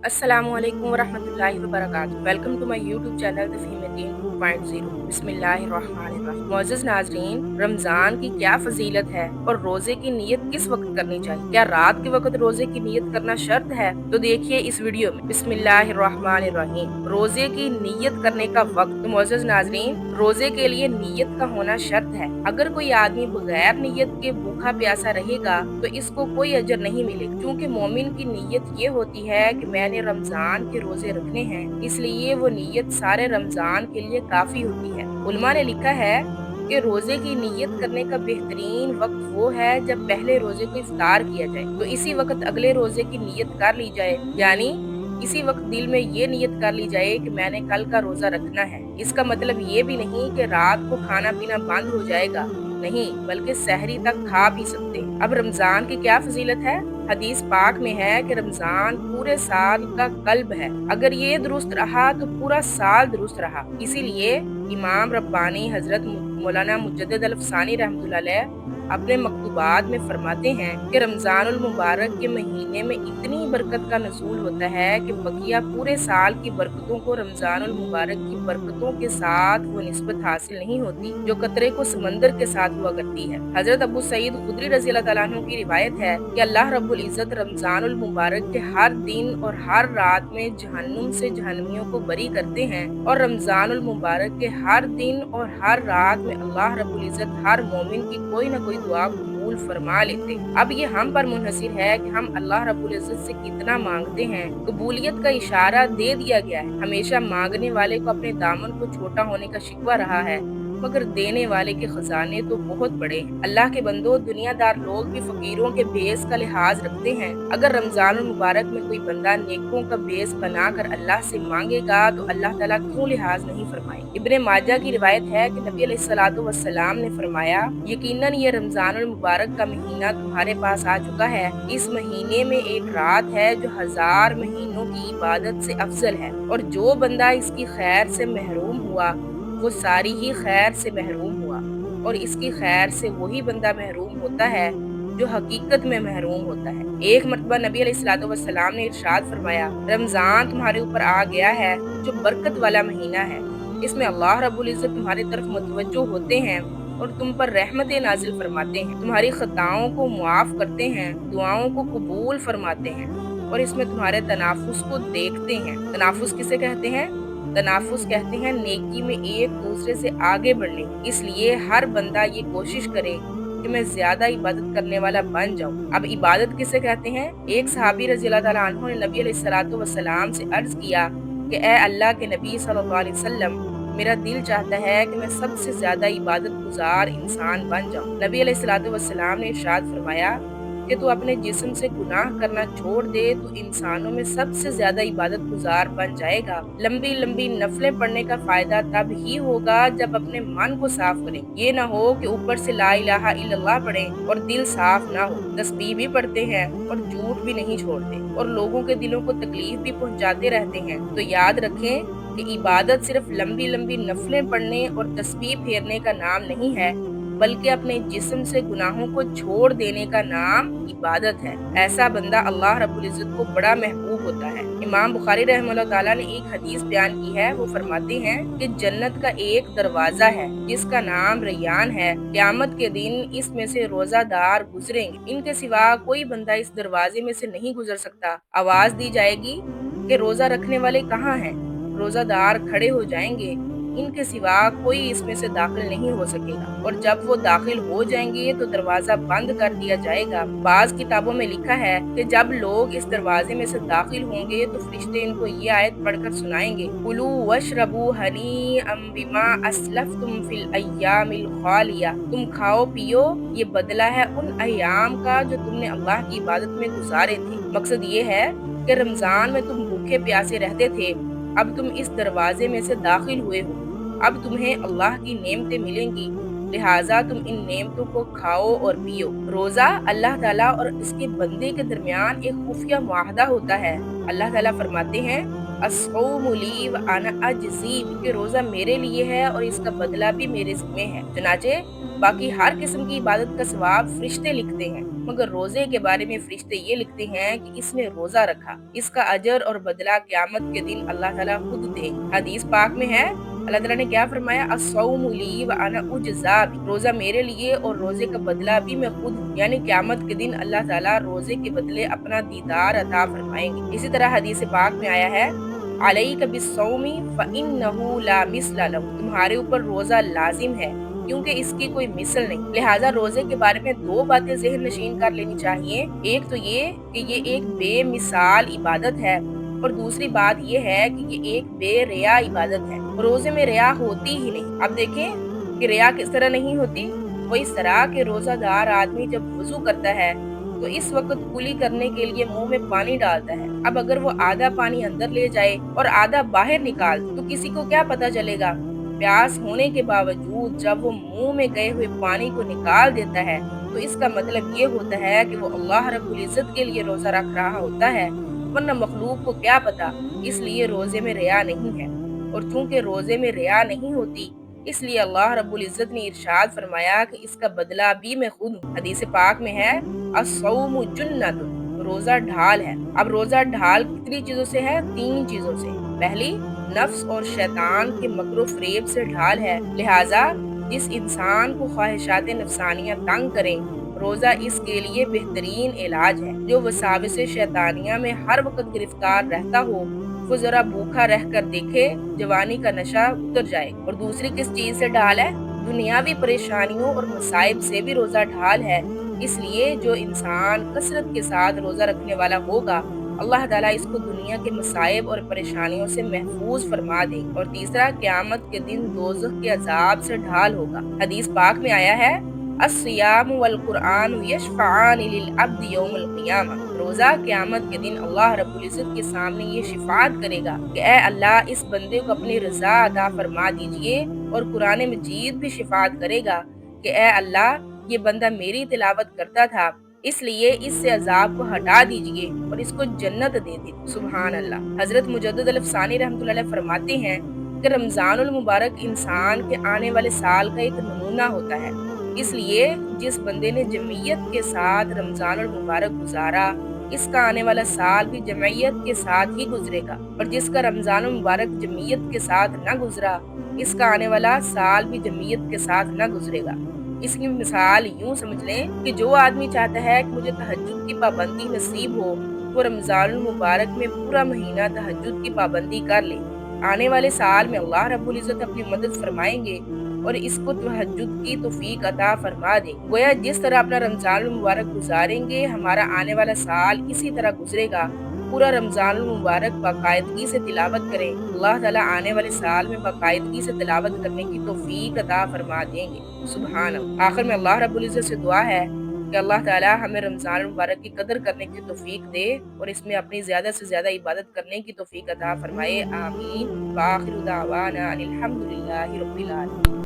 अस्सलामुअलैकुम वरहमतुल्लाहि वबरकातुहू। Welcome to my YouTube channel the फीमेदीन 2.0। बिस्मिल्लाहिर्रहमानिर्रहीम। मुअज़्ज़ज़ नाज़रीन, रमज़ान की क्या फ़ज़ीलत है और रोज़े की नियत किस वक्त करनी चाहिए? क्या रात के वक्त रोज़े की नियत करना शर्त है? तो देखिए इस वीडियो में। बिस्मिल्लाहिर्रहमानिर्रहीम। रोज़े की नियत करने का वक्त। तो मुअज़्ज़ज़ नाज़रीन, रोज़े के लिए नियत का होना शर्त है। अगर कोई आदमी बगैर नियत के भूखा प्यासा रहेगा तो इसको कोई अजर नहीं मिलेगा, क्योंकि मोमिन की नियत ये होती है कि मैंने रमजान के रोजे रखने हैं, इसलिए वो नियत सारे रमजान के लिए काफी होती है। उलमा ने लिखा है कि रोजे की नियत करने का बेहतरीन वक्त वो है जब पहले रोजे को इफ्तार किया जाए, तो इसी वक्त अगले रोजे की नियत कर ली जाए। यानी इसी वक्त दिल में ये नियत कर ली जाए कि मैंने कल का रोजा रखना है। इसका मतलब ये भी नहीं कि रात को खाना पीना बंद हो जाएगा, नहीं, बल्कि सहरी तक खा पी सकते। अब रमजान की क्या फजीलत है? हदीस पाक में है कि रमजान पूरे साल का कल्ब है। अगर ये दुरुस्त रहा तो पूरा साल दुरुस्त रहा। इसीलिए इमाम रब्बानी हजरत मौलाना मुजद्दिद अल-अफ़सानी रहमतुल्लाह अलैह अपने मकतूबात में फरमाते हैं कि रमजानुल मुबारक के महीने में इतनी बरकत का नज़ूल होता है कि बकिया पूरे साल की बरकतों को रमजानुल मुबारक की बरकतों के साथ वो निस्बत हासिल नहीं होती जो कतरे को समंदर के साथ हुआ करती है। हजरत अबू सईद खुदरी रज़ी अल्लाह तआला अन्हु की रिवायत है कि अल्लाह रब्बुल इज़्ज़त रमजानुल मुबारक के हर दिन और हर रात में जहन्नुम से जहन्नमियों को बरी करते हैं, और रमजानुल मुबारक के हर दिन और हर रात में अल्लाह रब्बुल इज़्ज़त हर मोमिन की कोई न कोई दुआ कबूल फरमा लेते। अब ये हम पर मुनहसिर है कि हम अल्लाह रब्बुल इज़्ज़त से कितना मांगते हैं। कबूलियत का इशारा दे दिया गया है। हमेशा मांगने वाले को अपने दामन को छोटा होने का शिकवा रहा है, मगर देने वाले के खजाने तो बहुत बड़े हैं। अल्लाह के बंदो, दुनियादार लोग भी फकीरों के भेस का लिहाज रखते हैं। अगर रमजान मुबारक में कोई बंदा नेकों का भेस बनाकर अल्लाह से मांगेगा तो अल्लाह ताला क्यों लिहाज नहीं फरमाए। इब्ने माजा की रिवायत है कि नबी अलैहिस्सलातु वस्सलाम ने फरमाया, यकीनन ये रमजान मुबारक का महीना तुम्हारे पास आ चुका है। इस महीने में एक रात है जो 1000 महीनों की इबादत से अफजल है, और जो बंदा इसकी खैर से महरूम हुआ वो सारी ही खैर से महरूम हुआ, और इसकी खैर से वही बंदा महरूम होता है जो हकीकत में महरूम होता है। एक मरतबा नबी अलैहिस्सलातु वस्सलाम ने इरशाद फरमाया, रमजान तुम्हारे ऊपर आ गया है जो बरकत वाला महीना है। इसमें अल्लाह रब्बुल इज़्ज़त तुम्हारी तरफ मुतवज्जो होते हैं और तुम पर रहमतें नाजिल फरमाते हैं, तुम्हारी खताओं को मुआफ करते हैं, दुआओं को कबूल फरमाते हैं, और इसमें तुम्हारे तनाफुस को देखते हैं। तनाफुस किसे कहते हैं? तनाफुस कहते हैं नेकी में एक दूसरे से आगे बढ़ने। इसलिए हर बंदा ये कोशिश करे कि मैं ज्यादा इबादत करने वाला बन जाऊं। अब इबादत किसे कहते हैं? एक सहाबी रज़ी अल्लाह तआला अन्हु ने नबी अलैहिस्सलातु वस्सलाम से अर्ज किया कि ए अल्लाह के नबी सल्लल्लाहु अलैहि वसल्लम, मेरा दिल चाहता है कि मैं सबसे ज्यादा इबादत गुजार इंसान बन जाऊं। नबी अलैहिस्सलातु वस्सलाम ने इरशाद फरमाया कि तू अपने जिस्म से गुनाह करना छोड़ दे तो इंसानों में सबसे ज्यादा इबादत गुजार बन जाएगा। लंबी लंबी नफलें पढ़ने का फायदा तब ही होगा जब अपने मन को साफ करें। ये ना हो कि ऊपर से ला इलाहा इल्लल्लाह पढ़ें और दिल साफ ना हो। तस्बीह भी पढ़ते हैं और झूठ भी नहीं छोड़ते, और लोगों के दिलों को तकलीफ भी पहुंचाते रहते हैं। तो याद रखें कि इबादत सिर्फ लंबी लंबी नफलें पढ़ने और तस्बीह फेरने का नाम नहीं है, बल्कि अपने जिस्म से गुनाहों को छोड़ देने का नाम इबादत है। ऐसा बंदा अल्लाह रब्बुल इज़्ज़त को बड़ा महबूब होता है। इमाम बुखारी रहमतुल्लाह ताला ने एक हदीस बयान की है। वो फरमाते हैं कि जन्नत का एक दरवाजा है जिसका नाम रैयान है। क़यामत के दिन इसमें से रोजादार गुजरेंगे, इनके सिवा कोई बंदा इस दरवाजे में से नहीं गुजर सकता। आवाज दी जाएगी कि रोजा रखने वाले कहाँ हैं? रोजादार खड़े हो जाएंगे, इनके सिवा कोई इसमें से दाखिल नहीं हो सकेगा, और जब वो दाखिल हो जाएंगे तो दरवाजा बंद कर दिया जाएगा। बाज किताबों में लिखा है कि जब लोग इस दरवाजे में से दाखिल होंगे तो फरिश्ते इनको ये आयत पढ़कर सुनाएंगे, कुलू वशरबू हनीअम बिमा अस्लफ्तुम फिल अय्यामिल खालिया। तुम खाओ पियो, ये बदला है उन अय्याम का जो तुमने अल्लाह की इबादत में गुजारे थे। मकसद ये है कि रमजान में तुम भूखे प्यासे रहते थे, अब तुम इस दरवाजे में से दाखिल हुए हो, अब तुम्हें अल्लाह की नेमतें मिलेंगी, लिहाजा तुम इन नेमतों को खाओ और पियो। रोजा अल्लाह ताला और इसके बंदे के दरमियान एक खुफिया मुआहदा होता है। अल्लाह ताला फरमाते हैं, अस्सौमु ली व अना अजज़ी, कि रोजा मेरे लिए है और इसका बदला भी मेरे ज़िम्मे है। चुनाचे बाकी हर किस्म की इबादत का सवाब फरिश्ते लिखते हैं, मगर रोजे के बारे में फरिश्ते ये लिखते हैं कि इसने रोजा रखा, इसका अजर और बदला क़यामत के दिन अल्लाह ताला खुद दे। हदीस पाक में है, अल्लाह ताला ने क्या फरमाया, अस्सौमु ली व अना उज्ज़ा बि, रोजा मेरे लिए और रोजे का बदला भी मैं खुद हूँ। यानी क़यामत के दिन अल्लाह ताला रोजे के बदले अपना दीदार अता फरमाएंगे। इसी तरह हदीस पाक में आया है, अलैका बिस्सौमी फ़इन्नहु ला मिस्ला लहू, तुम्हारे ऊपर रोजा लाजिम है क्योंकि इसकी कोई मिसल नहीं। लिहाजा रोजे के बारे में दो बातें ज़हन नशीन कर लेनी चाहिए। एक तो ये कि ये एक बेमिसाल इबादत है और दूसरी बात ये है कि ये एक बेरिया इबादत है। रोजे में रिया होती ही नहीं। अब देखें कि रिया किस तरह नहीं होती। वो इस तरह के रोजादार आदमी जब वुजू करता है तो इस वक्त कुली करने के लिए मुंह में पानी डालता है। अब अगर वो आधा पानी अंदर ले जाए और आधा बाहर निकाल तो किसी को क्या पता चलेगा। प्यास होने के बावजूद जब वो मुंह में गए हुए पानी को निकाल देता है तो इसका मतलब ये होता है कि वो अल्लाह रब्बुल इज्जत के लिए रोजा रख रहा होता है, वरना मखलूक को क्या पता। इसलिए रोजे में रिया नहीं है, और चूंकि रोजे में रिया नहीं होती इसलिए अल्लाह रब्बुल इज्जत ने इरशाद फरमाया कि इसका बदला भी मैं खुद हूँ। हदीस पाक में है, अस्सौमु जुन्नतुन, रोजा ढाल है। अब रोजा ढाल कितनी चीजों से है? 3 चीजों से। पहली, नफ्स और शैतान के मकरो फरेब से ढाल है। लिहाजा जिस इंसान को ख्वाहिशात नफ्सानिया तंग करें, रोजा इसके लिए बेहतरीन इलाज है। जो वसाविस शैतानिया में हर वक्त गिरफ्तार रहता हो वो जरा भूखा रह कर देखे, जवानी का नशा उतर जाए। और दूसरी किस चीज से ढाल है? दुनियावी परेशानियों और मसाइब से भी रोजा ढाल है। इसलिए जो इंसान कसरत के साथ रोजा रखने वाला होगा, अल्लाह ताला इसको दुनिया के मसाइब और परेशानियों से महफूज फरमा दे। और तीसरा, क़यामत के दिन दोज़ख के अजाब से ढाल होगा। हदीस पाक में आया है, अस्सियाम वल कुरआन यशफ़आनी लिल अब्द यौमल क़ियामा, रोजा क़यामत के दिन अल्लाह रब्बुल इज्जत के सामने ये शिफात करेगा कि ऐ अल्लाह, इस बंदे को अपनी रज़ा अता फरमा दीजिए। और कुरान मजीद भी शिफात करेगा कि ऐ अल्लाह, ये बंदा मेरी तिलावत करता था, इसलिए इससे अजाब को हटा दीजिए और इसको जन्नत दे दी। सुभान अल्लाह। हजरत मुजद्दिद अल-अफ़सानी रहमतुल्लाह अलैह फरमाते हैं कि रमजानुल मुबारक इंसान के आने वाले साल का एक नमूना होता है। इसलिए जिस बंदे ने जमीयत के साथ रमजानुल मुबारक गुजारा, इसका आने वाला साल भी जमीयत के साथ ही गुजरेगा। और जिसका रमजानुल मुबारक जमीयत के साथ न गुजरा, इसका आने वाला साल भी जमीयत के साथ न गुजरेगा। इसकी मिसाल यूं समझ लें कि जो आदमी चाहता है कि मुझे तहज्जुद की पाबंदी नसीब हो, वो रमजानुल मुबारक में पूरा महीना तहज्जुद की पाबंदी कर ले। आने वाले साल में अल्लाह रब्बुल इज्जत अपनी मदद फरमाएंगे और इसको तहज्जुद की तौफीक अता फरमा दे। गोया जिस तरह अपना रमजानुल मुबारक गुजारेंगे, हमारा आने वाला साल इसी तरह गुजरेगा। पूरा रमजानुल मुबारक बाकायदगी से तिलावत करें, अल्लाह ताला आने वाले साल में बाकायदगी से तिलावत करने की तौफीक अता फरमा देंगे। सुभान अल्लाह। आखिर में अल्लाह रब्बुल इज्जत से दुआ है कि अल्लाह ताला हमें रमजानुल मुबारक की कदर करने की तौफीक दे और इसमें अपनी ज़्यादा से ज़्यादा इबादत करने की तौफीक अता फरमाए। आमीन। व आखिरु दावाना अनिल हम्दुलिल्लाहि रब्बिल आलमीन।